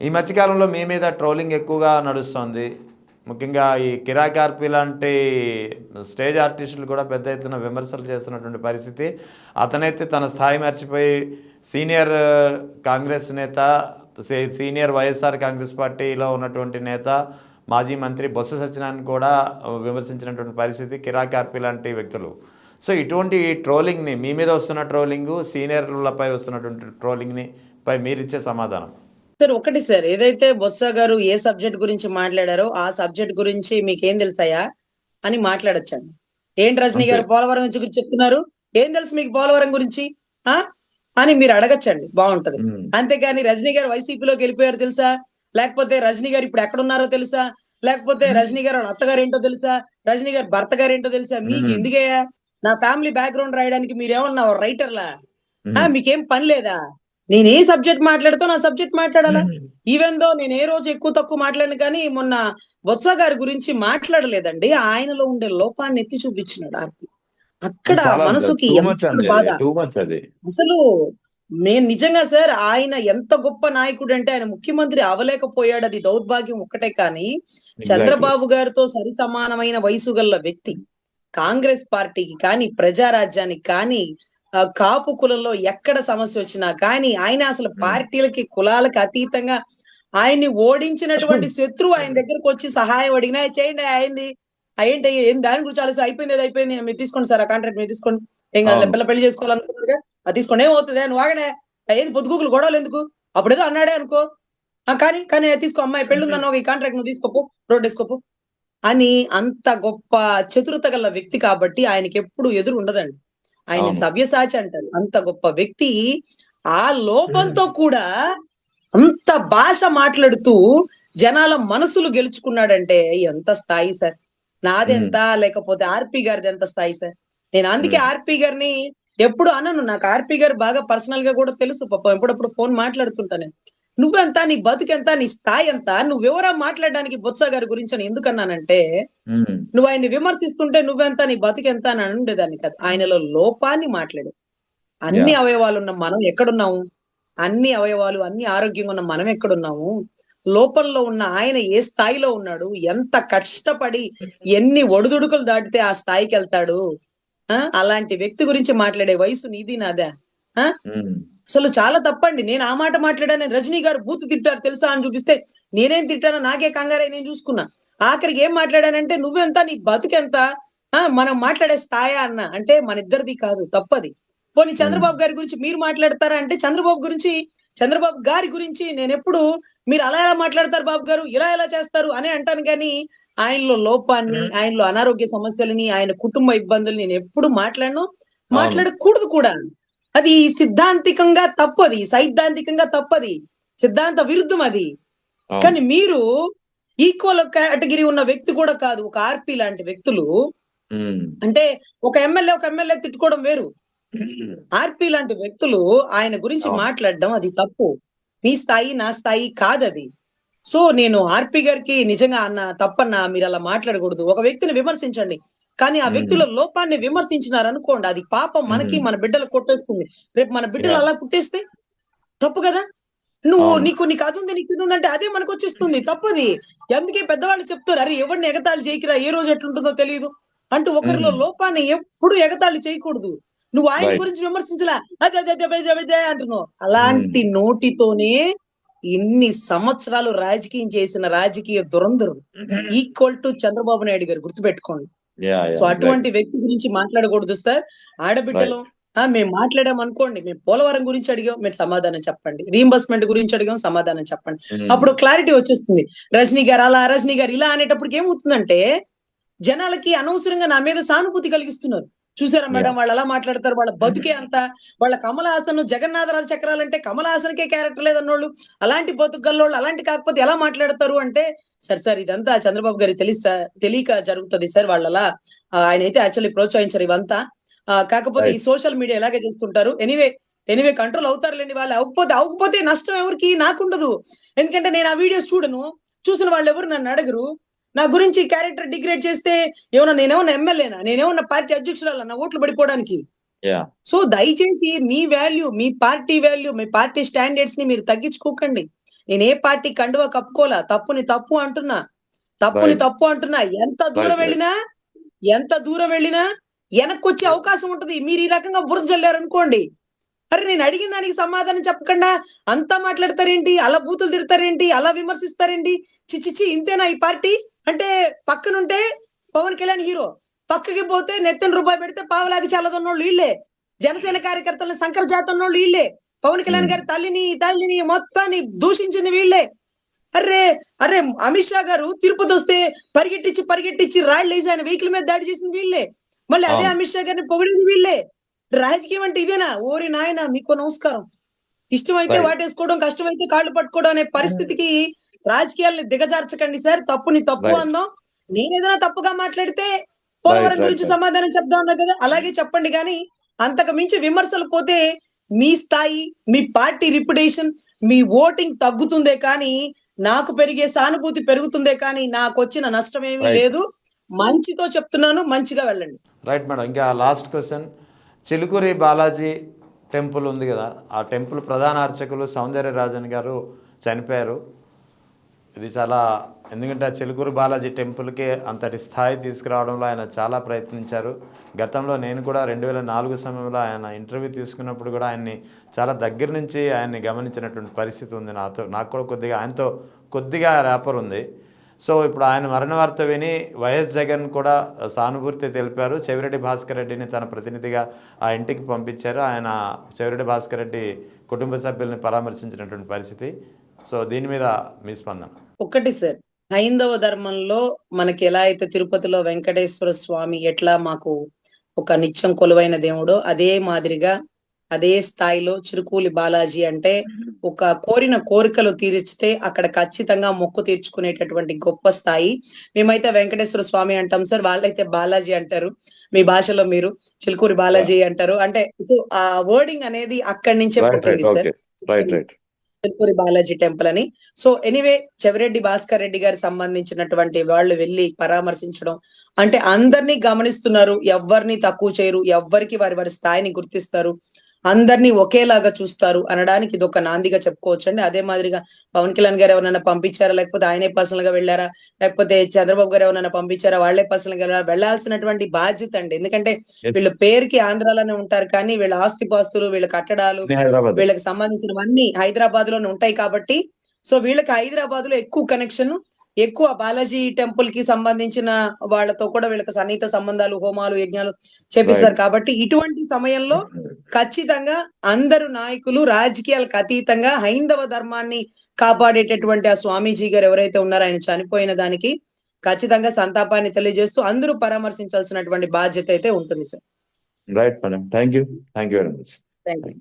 ఈ మధ్యకాలంలో మీ మీద ట్రోలింగ్ ఎక్కువగా నడుస్తోంది. ముఖ్యంగా ఈ కిరాక్ ఆర్పి లాంటి స్టేజ్ ఆర్టిస్టులు కూడా పెద్ద ఎత్తున విమర్శలు చేస్తున్నటువంటి పరిస్థితి. అతనైతే తన స్థాయి మర్చిపోయి సీనియర్ కాంగ్రెస్ నేత, సీనియర్ వైఎస్ఆర్ కాంగ్రెస్ పార్టీలో ఉన్నటువంటి నేత, మాజీ మంత్రి బొత్స సత్యనారాయణ కూడా విమర్శించినటువంటి పరిస్థితి కిరాక్ ఆర్పి లాంటి వ్యక్తులు. సో ఇటువంటి ట్రోలింగ్‌ని, మీ మీద వస్తున్న ట్రోలింగు, సీనియర్‌లపై వస్తున్నటువంటి ట్రోలింగ్‌ని పై మీరిచ్చే సమాధానం? సార్ ఒకటి సార్, ఏదైతే బొత్స గారు ఏ సబ్జెక్ట్ గురించి మాట్లాడారో ఆ సబ్జెక్ట్ గురించి మీకేం తెలుసాయా అని మాట్లాడొచ్చాను. ఏంటి రజనీ అంతే. గారు పోలవరం గురించి చెప్తున్నారు, ఏం తెలుసు మీకు పోలవరం గురించి ఆ అని మీరు అడగచ్చండి, బాగుంటది. హ్మ్. అంతేగాని రజనీ గారు వైసీపీలోకి వెళ్ళిపోయారు తెలుసా, లేకపోతే రజనీ గారు ఇప్పుడు ఎక్కడున్నారో తెలుసా, లేకపోతే రజనీ గారు వాళ్ళ అత్తగారు ఏంటో తెలుసా, రజనీ గారు భర్త గారు ఏంటో తెలుసా, మీకు హ్మ్. ఎందుకయ్యా? నా ఫ్యామిలీ బ్యాక్గ్రౌండ్ రాయడానికి మీరేమన్నా రైటర్లా? హ్మ్. మీకేం పని లేదా? నేను ఏ సబ్జెక్ట్ మాట్లాడుతా నా సబ్జెక్ట్ మాట్లాడాలా. ఈవెన్ దో నేను ఏ రోజు ఎక్కువ తక్కువ మాట్లాడిన కానీ మొన్న బొత్స గారి గురించి మాట్లాడలేదండి. ఆయనలో ఉండే లోపాన్ని ఎత్తి చూపించినాడు ఆర్పి. అక్కడ చాలా మనసుకి టూ మచ్ ఎంత అండి అది. బాధ. టూ మచ్ అది. అసలు నేను నిజంగా సార్, ఆయన ఎంత గొప్ప నాయకుడు అంటే ఆయన ముఖ్యమంత్రి అవలేకపోయాడు, అది దౌర్భాగ్యం ఒక్కటే. కానీ ఎగ్జాక్ట్‌లీ. చంద్రబాబు గారితో సరి సమానమైన వయసు గల వ్యక్తి కాంగ్రెస్ పార్టీకి కానీ, ప్రజారాజ్యానికి కానీ, కాపు కులంలో ఎక్కడ సమస్య వచ్చినా కానీ ఆయన అసలు హ్మ్. పార్టీలకి, కులాలకి అతీతంగా ఆయన్ని ఓడించినటువంటి శత్రువు ఆయన దగ్గరకు వచ్చి సహాయం అడిగినా చేయండి అయింది. ఏంటి ఏం దాని గురించి ఆలోచన, అయిపోయింది అది అయిపోయింది, మీరు తీసుకోండి సార్ ఆ కాంట్రాక్ట్ మీరు తీసుకోండి, ఏం కాదు అవును. పిల్ల పెళ్లి చేసుకోవాలనుకుంటున్నారుగా అది తీసుకోండి, ఏమవుతుంది నువ్వు ఆగనే, ఏది పొద్దుగూకులు గొడవలు ఎందుకు, అప్పుడేదో అన్నాడే అనుకో, కానీ కానీ తీసుకో అమ్మాయి పెళ్లి ఉందన్న ఈ కాంట్రాక్ట్ నువ్వు తీసుకోపు, రోడ్ వేసుకోపు అని. అంత గొప్ప చతురత గల వ్యక్తి కాబట్టి ఆయనకి ఎప్పుడు ఎదురు ఉండదండి. ఆయన అవును. సవ్యసాచి అంటారు. అంత గొప్ప వ్యక్తి ఆ లోపంతో కూడా అంత భాష మాట్లాడుతూ జనాల మనసులు గెలుచుకున్నాడంటే ఎంత స్థాయి సార్. హ్మ్. నాదెంత, లేకపోతే ఆర్పి గారిది ఎంత స్థాయి సార్. నేను అందుకే హ్మ్. ఆర్పి గారిని ఎప్పుడు అనను. నాకు ఆర్పి గారు బాగా పర్సనల్ గా కూడా తెలుసు. పాపం ఎప్పుడప్పుడు ఫోన్ మాట్లాడుతుంటా నేను. నువ్వెంత, నీ బతుకెంత, నీ స్థాయి ఎంత, నువ్వెవరా మాట్లాడడానికి బొత్స గారి గురించి అని ఎందుకన్నానంటే, హ్మ్. నువ్వు ఆయన్ని విమర్శిస్తుంటే నువ్వెంత, నీ బతుకెంత అని ఉండేదాన్ని కాదు. ఆయనలో లోపాన్ని మాట్లాడు. అన్ని యాహ్! అవయవాలు ఉన్న మనం ఎక్కడున్నాము? అన్ని అవయవాలు, అన్ని ఆరోగ్యంగా ఉన్న మనం ఎక్కడున్నాము? లోపంలో ఉన్న ఆయన ఏ స్థాయిలో ఉన్నాడు? ఎంత కష్టపడి ఎన్ని ఒడిదుడుకులు దాటితే ఆ స్థాయికెళ్తాడు? అలాంటి వ్యక్తి గురించి మాట్లాడే వయసు నీది నాదా? ఆ! హ్మ్. అసలు చాలా తప్పండి. నేను ఆ మాట మాట్లాడాను. రజనీ గారు బూతు తిట్టారు తెలుసా అని చూపిస్తే, నేనేం తిట్టానో నాకే కంగారై నేను చూసుకున్నా. ఆఖరికి ఏం మాట్లాడానంటే, నువ్వెంత, నీ బతుకెంత, మనం మాట్లాడే స్థాయా అన్నా. అంటే మనిద్దరిది కాదు, తప్పది. పోనీ హ్మ్. చంద్రబాబు గారి గురించి మీరు మాట్లాడతారా అంటే, చంద్రబాబు గారి గురించి నేనెప్పుడు మీరు అలా ఎలా మాట్లాడతారు బాబు గారు, ఇలా ఎలా చేస్తారు అనే అంటాను గానీ, ఆయనలో లోపాన్ని, ఆయనలో అనారోగ్య సమస్యలని, ఆయన కుటుంబ ఇబ్బందులు నేనెప్పుడు మాట్లాడను. అవును. మాట్లాడకూడదు కూడా. అది సిద్ధాంతికంగా తప్పది. సైద్ధాంతికంగా తప్పది. సిద్ధాంత విరుద్ధం అది. అవును. కానీ మీరు ఈక్వల్ కేటగిరీ ఉన్న వ్యక్తి కూడా కాదు. ఒక ఆర్‌పి లాంటి వ్యక్తులు హ్మ్. అంటే ఒక ఎమ్మెల్యే తిట్టుకోవడం వేరు. ఆర్‌పి లాంటి వ్యక్తులు ఆయన గురించి అవును. మాట్లాడడం అది తప్పు. మీ స్థాయి, నా స్థాయి కాదది. సో, నేను ఆర్‌పి గారికి నిజంగా అన్న తప్పన్నా, మీరలా మాట్లాడకూడదు. ఒక వ్యక్తిని విమర్శించండి. కానీ ఆ హ్మ్. వ్యక్తిలో లోపాన్ని విమర్శించినారనుకోండి, అది పాపం మనకి, హ్మ్. మన బిడ్డలకు కొట్టేస్తుంది. రేపు మన బిడ్డలు యాహ్! అలా పుట్టేస్తే తప్పు గదా! అవును. నీకు అదుంది, నీకు ఇదుంది అంటే అదే మనకొచ్చేస్తుంది. తప్పది. అందుకే పెద్దవాళ్ళు చెప్తారు, "అరే! ఎవరిని ఎగతాళి చేయకురా, ఏ రోజు ఎట్లుంటుందో తెలీదు" అంటూ. ఒకరిలో హ్మ్. లోపాన్ని ఎప్పుడు ఎగతాళి చేయకూడదు. నువ్వు ఆయన రైట్. గురించి విమర్శించలా, అదే అంటున్నావు. హ్మ్. అలాంటి నోటితోనే ఇన్ని సంవత్సరాలు రాజకీయం చేసిన రాజకీయ దురంధరుడు ఈక్వల్ టు చంద్రబాబు నాయుడు గారు, గుర్తుపెట్టుకోండి. యాహ్! So, yeah! అటువంటి ఎగ్జాక్ట్‌లీ. వ్యక్తి గురించి మాట్లాడకూడదు సార్. ఆడబిడ్డలం, రైట్. మేము మాట్లాడామనుకోండి, మేము పోలవరం గురించి అడిగాం, మీరు సమాధానం చెప్పండి. రీయింబర్స్‌మెంట్ గురించి అడిగాం, సమాధానం చెప్పండి. హ్మ్. అప్పుడు క్లారిటీ వచ్చేస్తుంది. రజనీ గారు అలా, రజనీ గారు ఇలా అనేటప్పటికి ఏమవుతుందంటే, జనాలకి అనవసరంగా నా మీద సానుభూతి కలిగిస్తున్నారు. చూసారా మేడం యాహ్! వాళ్ళు అలా మాట్లాడతారు, వాళ్ళ బతుకే అంత. వాళ్ళ కమల్ హాసన్, జగన్నాథరాజు చక్రాలంటే కమల్ హాసన్‌కే క్యారెక్టర్ లేదన్నోళ్ళు, అలాంటి బతుకు గల్లోళ్ళు అలాంటి కాకపోతే ఎలా మాట్లాడతారు అంటే, సార్ ఇదంతా చంద్రబాబు గారికి తెలుసు సార్, తెలియక జరుగుతది సార్ వాళ్ళలా. ఆయనైతే యాక్చువల్లీ ప్రోత్సహించరు ఇవంతా. కాకపోతే ఈ రైట్. సోషల్ మీడియా ఇలాగే చేస్తుంటారు. ఎనీవే కంట్రోల్ అవుతారులెండి వాళ్ళు. అవ్వకపోతే నష్టం ఎవరికీ? నాకుండదు. ఎందుకంటే నేను ఆ వీడియోస్ చూడను. చూసిన వాళ్ళెవరు నన్నడగరు. నా గురించి క్యారెక్టర్ డిగ్రేడ్ చేస్తే నేనేమన్నా ఎమ్మెల్యేనా? నేనేమన్నా పార్టీ అధ్యక్షురాలా నా ఓట్లు పడిపోవడానికి? యాహ్! సో, దయచేసి మీ వాల్యూ, మీ పార్టీ స్టాండర్డ్స్‌ని మీరు తగ్గించుకోకండి. నేను ఏ పార్టీ కండువా కప్పుకోలా, తప్పుని తప్పు అంటున్నా, తప్పుని రైట్ తప్పు అంటున్నా. ఎంత దూరం రైట్ వెళ్ళినా, ఎంత దూరం వెళ్ళినా వెనక్కి వచ్చే అవకాశం ఉంటది. మీరు ఈ రకంగా బురద చల్లారు అనుకోండి, అరే నేను అడిగిన దానికి సమాధానం చెప్పకుండా అంతా మాట్లాడతారేంటి, అలా బూతులు తిడతారేంటి, అలా విమర్శిస్తారేంటి, చిచ్చిచి ఇంతేనా ఈ పార్టీ అంటే? పక్కనుంటే పవన్ కళ్యాణ్ హీరో, పక్కకి పోతే నెత్తిన రూపాయి పెడితే పావలాగి చల్లదన్నోళ్ళు వీళ్ళే, జనసేన కార్యకర్తలను సంకర జాతన్నోళ్ళు వీళ్ళే, పవన్ కళ్యాణ్ గారి తల్లిని మొత్తాన్ని దూషించింది వీళ్ళే. అర్రే అరే అమిత్ షా గారు తిరుపతి వస్తే పరిగెట్టించి రాళ్ళు వేసి ఆయన వెహికల్ మీద దాడి చేసింది వీళ్ళే, మళ్ళీ అదే అవును అమిత్ షా గారిని పొగిడింది వీళ్ళే. రాజకీయం అంటే ఇదేనా? ఓరి నాయన మీకు నమస్కారం. ఇష్టమైతే రైట్ వాటేసుకోవడం, కష్టమైతే కాళ్ళు పట్టుకోవడం అనే పరిస్థితికి రాజకీయాల్ని దిగజార్చకండి సార్. తప్పుని తప్పు రైట్ అందాం. నేనేదైనా తప్పుగా మాట్లాడితే రైట్ పోలవరం రైట్ గురించి రైట్ సమాధానం చెప్దాం అన్నా కదా, అలాగే చెప్పండి. కానీ అంతకు మించి విమర్శలు పోతే మీ స్థాయి, మీ పార్టీ రిప్యుటేషన్, మీ ఓటింగ్ తగ్గుతుందే కానీ నాకు పెరిగే సానుభూతి పెరుగుతుందే కానీ నాకు వచ్చిన నష్టం ఏమీ రైట్ లేదు. మంచితో చెప్తున్నాను, మంచిగా వెళ్ళండి. Right madam. ఇంకా last question, Chilukuri Balaji temple ఉంది కదా, ఆ టెంపుల్ ప్రధాన అర్చకులు సౌందర్యరాజన్ గారు చనిపోయారు. ఇది చాలా, ఎందుకంటే ఆ చిలుకూరి బాలాజీ టెంపుల్కి అంతటి స్థాయి తీసుకురావడంలో ఆయన చాలా ప్రయత్నించారు. గతంలో నేను కూడా 2004 సమయంలో ఆయన ఇంటర్వ్యూ తీసుకున్నప్పుడు కూడా ఆయన్ని చాలా దగ్గర నుంచి ఆయన్ని గమనించినటువంటి పరిస్థితి ఉంది. నాకు కూడా కొద్దిగా ఆయనతో కొద్దిగా ర్యాపర్ ఉంది. సో ఇప్పుడు ఆయన మరణ వార్త విని వైఎస్ జగన్ కూడా సానుభూతి తెలిపారు. చెవిరెడ్డి భాస్కర్ రెడ్డిని తన ప్రతినిధిగా ఆ ఇంటికి పంపించారు. ఆయన చెవిరెడ్డి భాస్కర్ రెడ్డి కుటుంబ సభ్యుల్ని పరామర్శించినటువంటి పరిస్థితి. సో దీని మీద మీ స్పందన? ఒకటి సార్, హైందవ ధర్మంలో మనకి ఎలా అయితే తిరుపతిలో వెంకటేశ్వర స్వామి ఎట్లా మాకు ఒక నిత్యం కొలువైన దేవుడో, అదే మాదిరిగా అదే స్థాయిలో చిరుకూలి బాలాజీ అంటే ఒక కోరిన కోరికలు తీర్చితే అక్కడ ఖచ్చితంగా మొక్కు తీర్చుకునేటటువంటి గొప్ప స్థాయి. మేమైతే వెంకటేశ్వర స్వామి అంటాం సార్, వాళ్ళైతే బాలాజీ అంటారు. మీ భాషలో మీరు చిలుకూరి బాలాజీ అంటారు. అంటే సో ఆ వర్డింగ్ అనేది అక్కడి నుంచే రైట్ పుట్టింది right sir, okay right right Chilukuri Balaji temple అని. సో ఎనీవే, చెవిరెడ్డి భాస్కర్ రెడ్డి గారికి సంబంధించినటువంటి వాళ్ళు వెళ్ళి పరామర్శించడం అంటే అందరినీ గమనిస్తున్నారు, ఎవ్వరిని తక్కువ చేయరు, ఎవ్వరికి వారి వారి స్థాయిని గుర్తిస్తారు, అందరినీ ఒకేలాగా చూస్తారు అనడానికి ఇది ఒక నాందిగా చెప్పుకోవచ్చు అండి. అదే మాదిరిగా పవన్ కళ్యాణ్ గారు ఎవరైనా పంపించారా, లేకపోతే ఆయనే పర్సనల్ గా వెళ్ళారా, లేకపోతే చంద్రబాబు గారు ఎవరైనా పంపించారా, వాళ్ళే పర్సనల్ గా వెళ్ళాల్సినటువంటి బాధ్యత అండి. ఎందుకంటే ఎస్ వీళ్ళు పేరుకి ఆంధ్రాలోనే ఉంటారు, కానీ వీళ్ళ ఆస్తిపాస్తులు, వీళ్ళ కట్టడాలు, హైదరాబాద్ వీళ్ళకి సంబంధించినవన్నీ హైదరాబాద్ లోనే ఉంటాయి కాబట్టి, సో వీళ్ళకి హైదరాబాద్ లో ఎక్కువ కనెక్షన్, ఎక్కువ బాలాజీ టెంపుల్ కి సంబంధించిన వాళ్ళతో కూడా వీళ్ళకి సన్నిహిత సంబంధాలు, హోమాలు, యజ్ఞాలు చేపిస్తారు. రైట్ కాబట్టి ఇటువంటి సమయంలో ఖచ్చితంగా అందరు నాయకులు రాజకీయాలకు అతీతంగా హైందవ ధర్మాన్ని కాపాడేటటువంటి ఆ స్వామీజీ గారు ఎవరైతే ఉన్నారో, ఆయన చనిపోయిన దానికి ఖచ్చితంగా సంతాపాన్ని తెలియజేస్తూ అందరూ పరామర్శించాల్సినటువంటి బాధ్యత అయితే ఉంటుంది sir. Right madam thank you very much thank you.